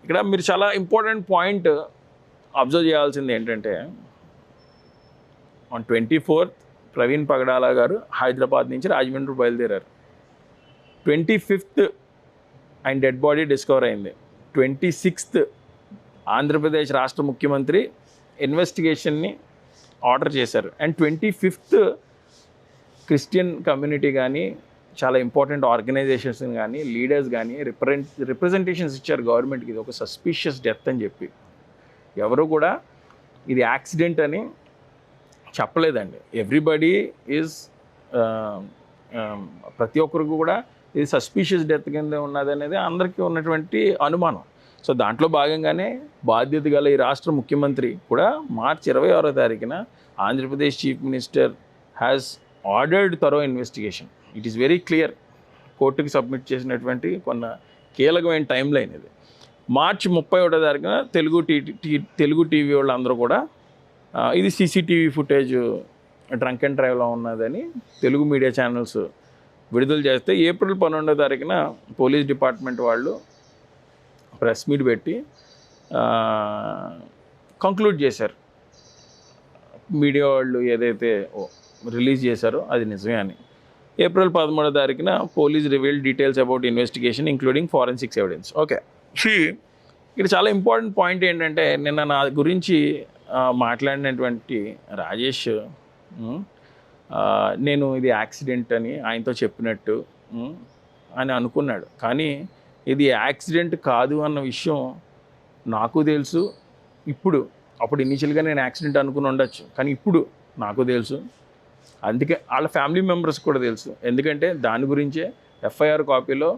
ఇక్కడ మీరు చాలా ఇంపార్టెంట్ పాయింట్ అబ్జర్వ్ చేయాల్సింది ఏంటంటే ఆన్ 24th ప్రవీణ్ పగడాల గారు హైదరాబాద్ నుంచి రాజమండ్రి బయలుదేరారు. 25th ఆయన డెడ్ బాడీ డిస్కవర్ అయింది. 26th ఆంధ్రప్రదేశ్ రాష్ట్ర ముఖ్యమంత్రి ఇన్వెస్టిగేషన్ని ఆర్డర్ చేశారు. అండ్ 25th క్రిస్టియన్ కమ్యూనిటీ కానీ చాలా ఇంపార్టెంట్ ఆర్గనైజేషన్స్ కానీ లీడర్స్ కానీ రిప్రజెంటేషన్స్ ఇచ్చారు గవర్నమెంట్కి, ఇది ఒక సస్పీషియస్ డెత్ అని చెప్పి. ఎవరు కూడా ఇది యాక్సిడెంట్ అని చెప్పలేదండి. ఎవ్రీబడీ ఈజ్ ప్రతి ఒక్కరికి కూడా ఇది సస్పీషియస్ డెత్ కింద ఉన్నది అనేది అందరికీ ఉన్నటువంటి అనుమానం. సో దాంట్లో భాగంగానే బాధ్యత గల ఈ రాష్ట్ర ముఖ్యమంత్రి కూడా మార్చి 26వ తారీఖున Andhra Pradesh chief minister has ordered thorough investigation. It is very clear. కోర్టుకి సబ్మిట్ చేసినటువంటి కొన్న కీలకమైన టైం లైన్ ఇది. మార్చి 31వ తారీఖున తెలుగు టీవీ వాళ్ళందరూ కూడా ఇది సీసీటీవీ ఫుటేజ్ డ్రంక్ అండ్ డ్రైవ్లో ఉన్నదని తెలుగు మీడియా ఛానల్స్ విడుదల చేస్తే ఏప్రిల్ 12వ తారీఖున పోలీస్ డిపార్ట్మెంట్ వాళ్ళు ప్రెస్ మీట్ పెట్టి కంక్లూడ్ చేశారు. మీడియా వాళ్ళు ఏదైతే రిలీజ్ చేశారో అది నిజమే అని. ఏప్రిల్ 13వ తారీఖున police reveal details about investigation including forensics evidence. Okay, ఇక్కడ చాలా ఇంపార్టెంట్ పాయింట్ ఏంటంటే నిన్న నా గురించి మాట్లాడినటువంటి రాజేష్ నేను ఇది యాక్సిడెంట్ అని ఆయనతో చెప్పినట్టు అని అనుకున్నాడు. కానీ ఇది యాక్సిడెంట్ కాదు అన్న విషయం నాకు తెలుసు. అప్పుడు ఇనీషియల్గా నేను యాక్సిడెంట్ అనుకుని ఉండొచ్చు, కానీ ఇప్పుడు నాకు తెలుసు. అందుకే వాళ్ళ ఫ్యామిలీ మెంబర్స్ కూడా తెలుసు. ఎందుకంటే దాని గురించే ఎఫ్ఐఆర్ కాపీలో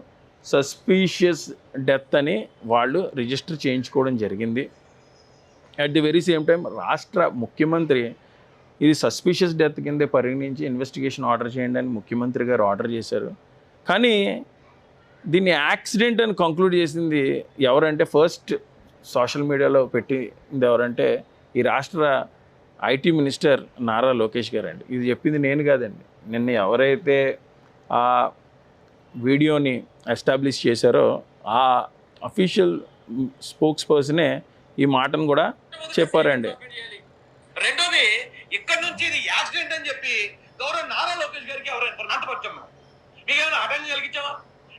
సస్పీషియస్ డెత్ అని వాళ్ళు రిజిస్టర్ చేయించుకోవడం జరిగింది. At the very same time రాష్ట్ర ముఖ్యమంత్రి ఇది సస్పీషియస్ డెత్ కిందే పరిగణించి ఇన్వెస్టిగేషన్ ఆర్డర్ చేయండి అని ముఖ్యమంత్రి గారు ఆర్డర్ చేశారు. కానీ దీన్ని యాక్సిడెంట్ అని కంక్లూడ్ చేసింది ఎవరంటే ఫస్ట్ సోషల్ మీడియాలో పెట్టింది ఎవరంటే ఈ రాష్ట్ర ఐటీ మినిస్టర్ నారా లోకేష్ గారు అండి. ఇది చెప్పింది నేను కాదండి. నిన్న ఎవరైతే ఆ వీడియోని ఎస్టాబ్లిష్ చేశారో ఆ అఫీషియల్ స్పోక్స్ పర్సనే ఈ మాటను కూడా చెప్పారండి. రెండోది, ఇక్కడ నుంచి ఇది యాక్సిడెంట్ అని చెప్పి గౌరవ నారా లోకేష్ గారికి ఎవరైనా అంతపరిచాం. మీకు ఏమైనా ఆటంకం కలిగించావా?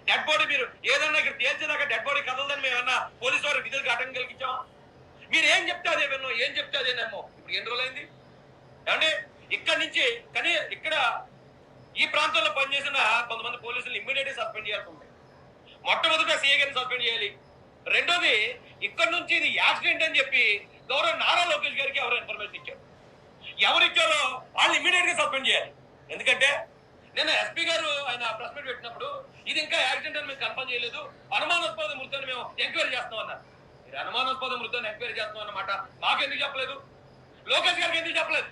డెడ్ బాడీ మీరు ఏదన్నా ఇక్కడ తేల్చేదాకా డెడ్ బాడీ కదలదని మేము ఏమన్నా పోలీసు వారి విధులకు ఆటంకం కలిగించావా? మీరు ఏం చెప్తే అదే విన్నాం, ఏం చెప్తే అదేనేమో. ఇప్పుడు ఎన్ని రోజులైంది ఏమంటే ఇక్కడ నుంచి. కానీ ఇక్కడ ఈ ప్రాంతంలో పనిచేసిన కొంతమంది పోలీసులు ఇమ్మీడియట్ గా సస్పెండ్ చేయాల్సి ఉంది. మొట్టమొదట సీఏ గారిని సస్పెండ్ చేయాలి. రెండోది, ఇక్కడ నుంచి ఇది యాక్సిడెంట్ అని చెప్పి గౌరవ నారా లోకేష్ గారికి ఎవరు ఇన్ఫర్మేషన్ ఇచ్చారు, ఎవరిచ్చారో వాళ్ళు ఇమ్మీడియట్ గా సస్పెండ్ చేయాలి. ఎందుకంటే నిన్న ఎస్పీ గారు ఆయన ప్రెస్ మీట్ పెట్టినప్పుడు ఇది ఇంకా యాక్సిడెంట్ అని మేము కన్ఫర్మ్ చేయలేదు, అనుమానాస్పద మృతాన్ని మేము ఎంక్వైరీ చేస్తాం అన్నారు. మీరు అనుమానాస్పద మృతాన్ని ఎంక్వైరీ చేస్తాం అన్నమాట మాకెందుకు చెప్పలేదు? లోకేష్ గారికి ఎందుకు చెప్పలేదు?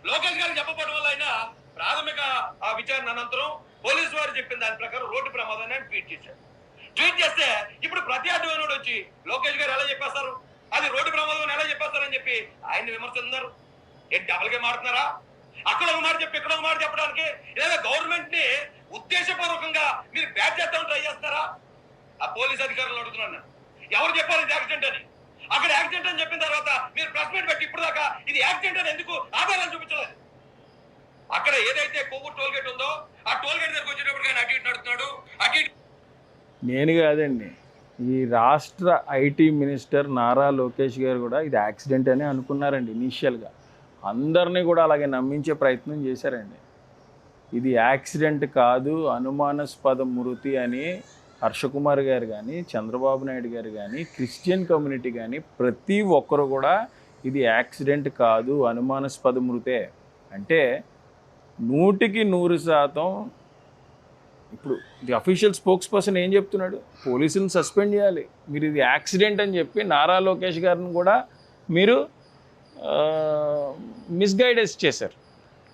లోకేష్ గారికి చెప్పకపోవడం వల్ల ఆయన ప్రాథమిక విచారణ అనంతరం పోలీసు వారు చెప్పిన దాని ప్రకారం రోడ్డు ప్రమాదాన్ని ఆయన ట్వీట్ చేశారు. ట్వీట్ చేస్తే ఇప్పుడు ప్రతి అడ్డువాడు వచ్చి లోకేష్ గారు ఎలా చెప్పేస్తారు, అది రోడ్డు ప్రమాదం ఎలా చెప్పేస్తారని చెప్పి ఆయన్ని విమర్శిస్తున్నారు. ఏంటి డబుల్ గా మారుతున్నారా? అక్కడ ఒక మాట చెప్పి ఇక్కడ ఒక మాట చెప్పడానికి లేదా గవర్నమెంట్ ని ఉద్దేశపూర్వకంగా మీరు బ్యాట్ చేద్దామని ట్రై చేస్తారా? ఆ పోలీస్ అధికారులు అడుగుతున్నాను, ఎవరు చెప్పారు ఇది యాక్సిడెంట్ అని? అక్కడ యాక్సిడెంట్ అని చెప్పిన తర్వాత మీరు ప్రెస్ మీట్ పెట్టి ఇప్పుడు దాకా ఇది యాక్సిడెంట్ అని ఎందుకు ఆధారాలు చూపించలేదు? అక్కడ ఏదైతే కొవ్వూరు టోల్ గేట్ ఉందో ఆ టోల్ గేట్ దగ్గరకు వచ్చేటప్పుడు కానీ అటు ఇటు నడుస్తున్నాడు. అటు నేను కాదండి, ఈ రాష్ట్ర ఐటీ మినిస్టర్ నారా లోకేష్ గారు కూడా ఇది యాక్సిడెంట్ అని అనుకున్నారండి. ఇనీషియల్గా అందరినీ కూడా అలాగే నమ్మించే ప్రయత్నం చేశారండి. ఇది యాక్సిడెంట్ కాదు, అనుమానాస్పద మృతి అని హర్షకుమార్ గారు కానీ చంద్రబాబు నాయుడు గారు కానీ క్రిస్టియన్ కమ్యూనిటీ కానీ ప్రతి ఒక్కరు కూడా ఇది యాక్సిడెంట్ కాదు, అనుమానాస్పద మృతే అంటే 100% ఇప్పుడు ది అఫీషియల్ స్పోక్స్ పర్సన్ ఏం చెప్తున్నాడు? పోలీసులను సస్పెండ్ చేయాలి, మీరు ఇది యాక్సిడెంట్ అని చెప్పి నారా లోకేష్ గారిని కూడా మీరు మిస్గైడెన్స్ చేశారు.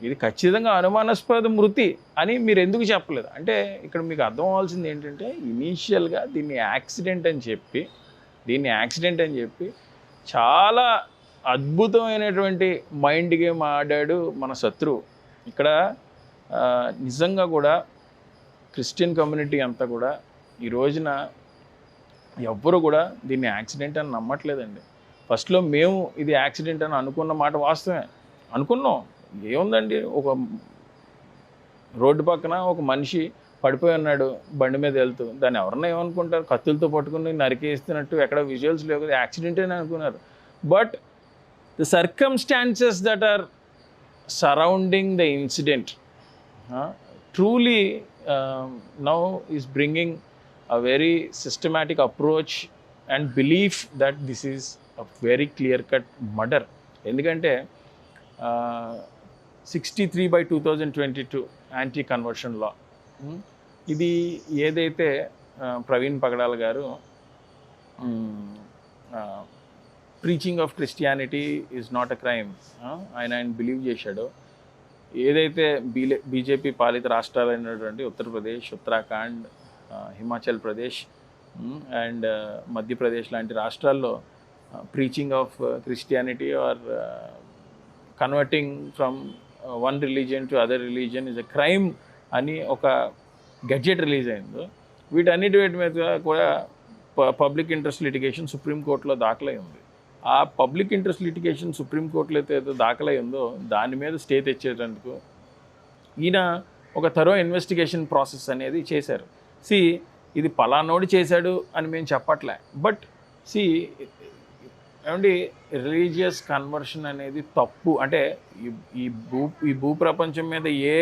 ఇది ఖచ్చితంగా అనుమానాస్పద మృతి అని మీరు ఎందుకు చెప్పలేదు అంటే ఇక్కడ మీకు అర్థం అవ్వాల్సింది ఏంటంటే ఇనీషియల్గా దీన్ని యాక్సిడెంట్ అని చెప్పి చాలా అద్భుతమైనటువంటి మైండ్ గేమ్ ఆడాడు మన శత్రువు. ఇక్కడ నిజంగా కూడా క్రిస్టియన్ కమ్యూనిటీ అంతా కూడా ఈ రోజున ఎవ్వరు కూడా దీన్ని యాక్సిడెంట్ అని నమ్మట్లేదండి. ఫస్ట్లో మేము ఇది యాక్సిడెంట్ అని అనుకున్న మాట వాస్తవమే అనుకున్నాం. ఏముందండి, ఒక రోడ్డు పక్కన ఒక మనిషి పడిపోయి ఉన్నాడు బండి మీద వెళ్తూ. దాన్ని ఎవరన్నా ఏమనుకుంటారు, కత్తులతో పట్టుకుని నరికేస్తున్నట్టు ఎక్కడ విజువల్స్ లేవు కదా, యాక్సిడెంట్ అని అనుకున్నారు. But the circumstances that are surrounding the incident truly now is bringing a very systematic approach and belief that this is a very clear cut murder. ఎందుకంటే 63/2022 యాంటీ కన్వర్షన్ లా, ఇది ఏదైతే ప్రవీణ్ పగడాల గారు preaching of Christianity is not a crime ఆయన believe చేశాడో, ఏదైతే BJP పాలిత రాష్ట్రాలైనటువంటి Uttar Pradesh, Uttarakhand, Himachal Pradesh and Madhya Pradesh లాంటి రాష్ట్రాల్లో preaching of Christianity are converting from one religion to other religion is a crime అని ఒక గెడ్జెట్ రిలీజ్ అయిందో, వీటన్నిటి మీద కూడా పబ్లిక్ ఇంట్రెస్ట్ లిటిగేషన్ సుప్రీంకోర్టులో దాఖలై ఉంది. ఆ పబ్లిక్ ఇంట్రెస్ట్ లిటిగేషన్ సుప్రీంకోర్టులో అయితే దాఖలై ఉందో దాని మీద స్టే తెచ్చేటందుకు ఈయన ఒక థరో ఇన్వెస్టిగేషన్ ప్రాసెస్ అనేది చేశారు. ఇది పలానోడు చేశాడు అని మేము చెప్పట్లే, బట్ ఏమండి, రిలీజియస్ కన్వర్షన్ అనేది తప్పు అంటే ఈ భూప్రపంచం మీద ఏ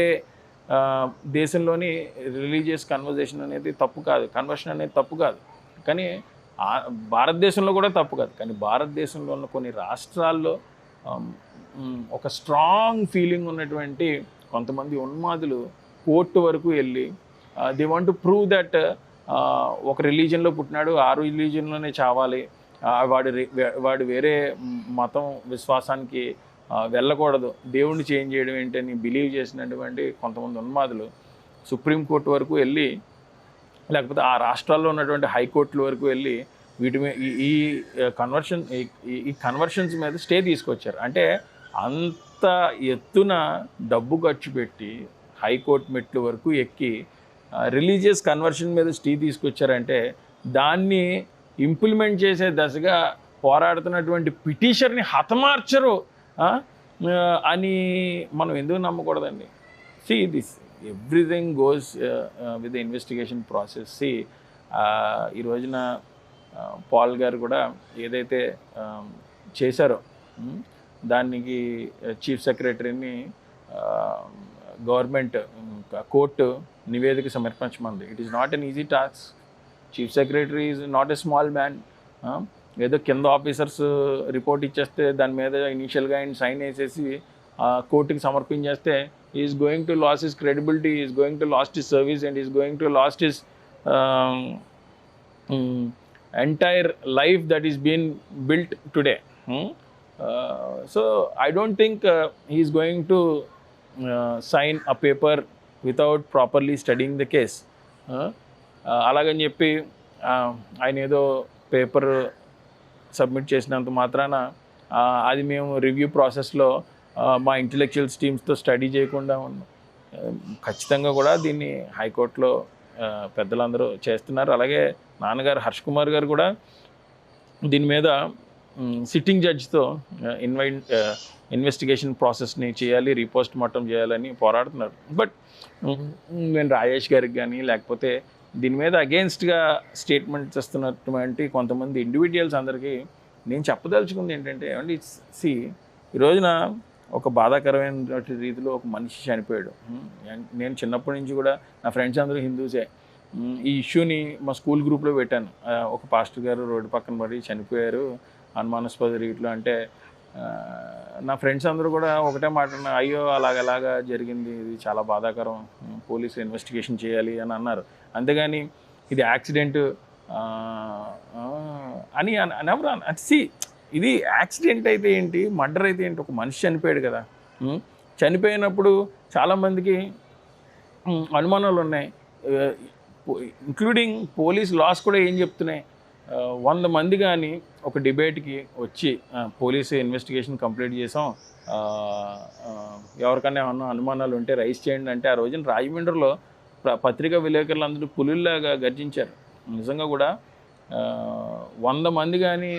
దేశంలోని రిలీజియస్ కన్వర్జేషన్ అనేది తప్పు కాదు, కన్వర్షన్ అనేది తప్పు కాదు. కానీ భారతదేశంలో కూడా తప్పు కాదు. కానీ భారతదేశంలో ఉన్న కొన్ని రాష్ట్రాల్లో ఒక స్ట్రాంగ్ ఫీలింగ్ ఉన్నటువంటి కొంతమంది ఉన్మాదులు కోర్టు వరకు వెళ్ళి they want to prove that ఒక రిలీజియన్లో పుట్టినాడు, ఆ రిలీజియన్లోనే చావాలి, వాడు వేరే మతం విశ్వాసానికి వెళ్ళకూడదు, దేవుణ్ణి చేంజ్ చేయడం ఏంటని బిలీవ్ చేసినటువంటి కొంతమంది ఉన్మాదులు సుప్రీంకోర్టు వరకు వెళ్ళి, లేకపోతే ఆ రాష్ట్రాల్లో ఉన్నటువంటి హైకోర్టుల వరకు వెళ్ళి వీటి మీద ఈ కన్వర్షన్స్ మీద స్టే తీసుకొచ్చారు. అంటే అంత ఎత్తున డబ్బు ఖర్చు పెట్టి హైకోర్టు మెట్లు వరకు ఎక్కి రిలీజియస్ కన్వర్షన్ మీద స్టే తీసుకొచ్చారంటే దాన్ని ఇంప్లిమెంట్ చేసే దశగా పోరాడుతున్నటువంటి పిటిషర్ని హతమార్చరు అని మనం ఎందుకు నమ్మకూడదండి? This everything goes with the investigation process. ఈ రోజున పాల్ గారు కూడా ఏదైతే చేశారో దానికి చీఫ్ సెక్రటరీని గవర్నమెంట్ కోర్టు నివేదిక సమర్పించమంది. It is not an easy task. Chief secretary is not a small man. ఏదో కింద ఆఫీసర్స్ రిపోర్ట్ ఇచ్చేస్తే దాని మీద ఇనీషియల్గా ఆయన సైన్ వేసేసి కోర్టుకి సమర్పించేస్తే is going to lose his credibility, is going to lost his service and is going to lost his entire life that is being built today. So I don't think he is going to sign a paper without properly studying the case. అలాగని చెప్పి ఆయన ఏదో paper submit చేసినంత మాత్రాన అది మేము review ప్రాసెస్లో మా ఇంటెలెక్చువల్స్ టీమ్స్తో స్టడీ చేయకుండా ఉన్నాం. ఖచ్చితంగా కూడా దీన్ని హైకోర్టులో పెద్దలందరూ చేస్తున్నారు. అలాగే నాన్నగారు హర్ష్ కుమార్ గారు కూడా దీని మీద సిట్టింగ్ జడ్జితో ఇన్వెస్టిగేషన్ ప్రాసెస్ని చేయాలి, రీపోస్ట్ మార్టం చేయాలని పోరాడుతున్నారు. బట్ నేను రాజేష్ గారికి కానీ లేకపోతే దీని మీద అగెయిన్స్ట్గా స్టేట్మెంట్స్ ఇస్తున్నటువంటి కొంతమంది ఇండివిజువల్స్ అందరికీ నేను చెప్పదలుచుకుంది ఏంటంటే, ఏమండి ఈ రోజున ఒక బాధాకరమైన రీతిలో ఒక మనిషి చనిపోయాడు. నేను చిన్నప్పటి నుంచి కూడా నా ఫ్రెండ్స్ అందరూ హిందూసే. ఈ ఇష్యూని మా స్కూల్ గ్రూప్లో పెట్టాను. ఒక పాస్టర్ గారు రోడ్డు పక్కన పడి చనిపోయారు అనుమానాస్పద రీతిలో అంటే నా ఫ్రెండ్స్ అందరూ కూడా ఒకటే మాట, అయ్యో అలాగలాగా జరిగింది, ఇది చాలా బాధాకరం, పోలీసులు ఇన్వెస్టిగేషన్ చేయాలి అని అన్నారు. అంతేగాని ఇది యాక్సిడెంట్ అని ఎవరు ఇది యాక్సిడెంట్ అయితే ఏంటి, మర్డర్ అయితే ఏంటి? ఒక మనిషి చనిపోయాడు కదా. చనిపోయినప్పుడు చాలామందికి అనుమానాలు ఉన్నాయి, ఇంక్లూడింగ్ పోలీస్ లాస్ కూడా ఏం చెప్తున్నాయి, 100 మంది కానీ ఒక డిబేట్కి వచ్చి పోలీసు ఇన్వెస్టిగేషన్ కంప్లీట్ చేసాం, ఎవరికన్నా ఏమన్నా అనుమానాలు ఉంటే రైజ్ చేయండి అంటే ఆ రోజున రాజమండ్రిలో పత్రికా విలేకరులు అందరూ పులుల్లాగా గర్జించారు. నిజంగా కూడా 100 మంది కానీ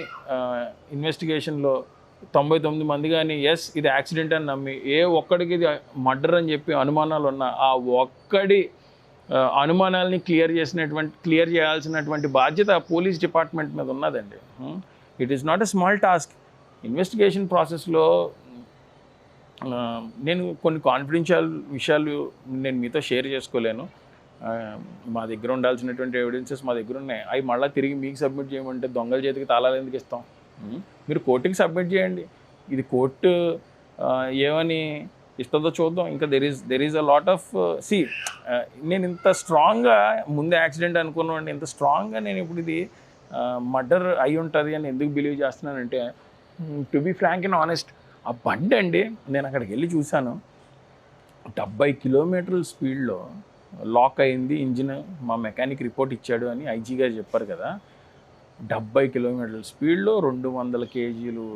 ఇన్వెస్టిగేషన్లో 99 మంది కానీ ఎస్ ఇది యాక్సిడెంట్ అని నమ్మి ఏ ఒక్కడికి ఇది మర్డర్ అని చెప్పి అనుమానాలు ఉన్న ఆ ఒక్కడి అనుమానాలని క్లియర్ చేయాల్సినటువంటి బాధ్యత పోలీస్ డిపార్ట్మెంట్ మీద ఉన్నదండి. It is not a small task. Investigation ప్రాసెస్లో నేను కొన్ని కాన్ఫిడెన్షియల్ విషయాలు నేను మీతో షేర్ చేసుకోలేను. మా దగ్గర ఉండాల్సినటువంటి ఎవిడెన్సెస్ మా దగ్గర ఉన్నాయి. అవి మళ్ళీ తిరిగి మీకు సబ్మిట్ చేయమంటే దొంగల చేతికి తాళాలు ఎందుకు ఇస్తాం? మీరు కోర్టుకి సబ్మిట్ చేయండి. ఇది కోర్టు ఏమని ఇస్తుందో చూద్దాం. ఇంకా there is a lot of నేను ఇంత స్ట్రాంగ్గా ముందే యాక్సిడెంట్ అనుకున్నాను, ఇంత స్ట్రాంగ్గా నేను ఇప్పుడు ఇది మర్డర్ అయి ఉంటుంది అని ఎందుకు బిలీవ్ చేస్తున్నానంటే, to be frank and honest, ఆ బండి అండి నేను అక్కడికి వెళ్ళి చూశాను, 70 కిలోమీటర్ల స్పీడ్లో లాక్ అయింది ఇంజిన్. మా మెకానిక్ రిపోర్ట్ ఇచ్చాడు అని ఐజీ గారు చెప్పారు కదా. 70 కిలోమీటర్ల స్పీడ్లో 200 కేజీలు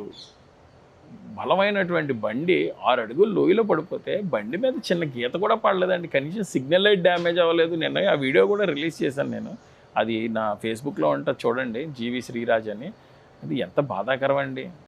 బలమైనటువంటి బండి 6 అడుగులు లోయలో పడిపోతే బండి మీద చిన్న గీత కూడా పడలేదండి, కనీసం సిగ్నల్ లైట్ డ్యామేజ్ అవ్వలేదు. నిన్న ఆ వీడియో కూడా రిలీజ్ చేశాను నేను, అది నా ఫేస్బుక్లో ఉంటుంది చూడండి, జీవి శ్రీరాజ్ అని. అది ఎంత బాధాకరం అండి.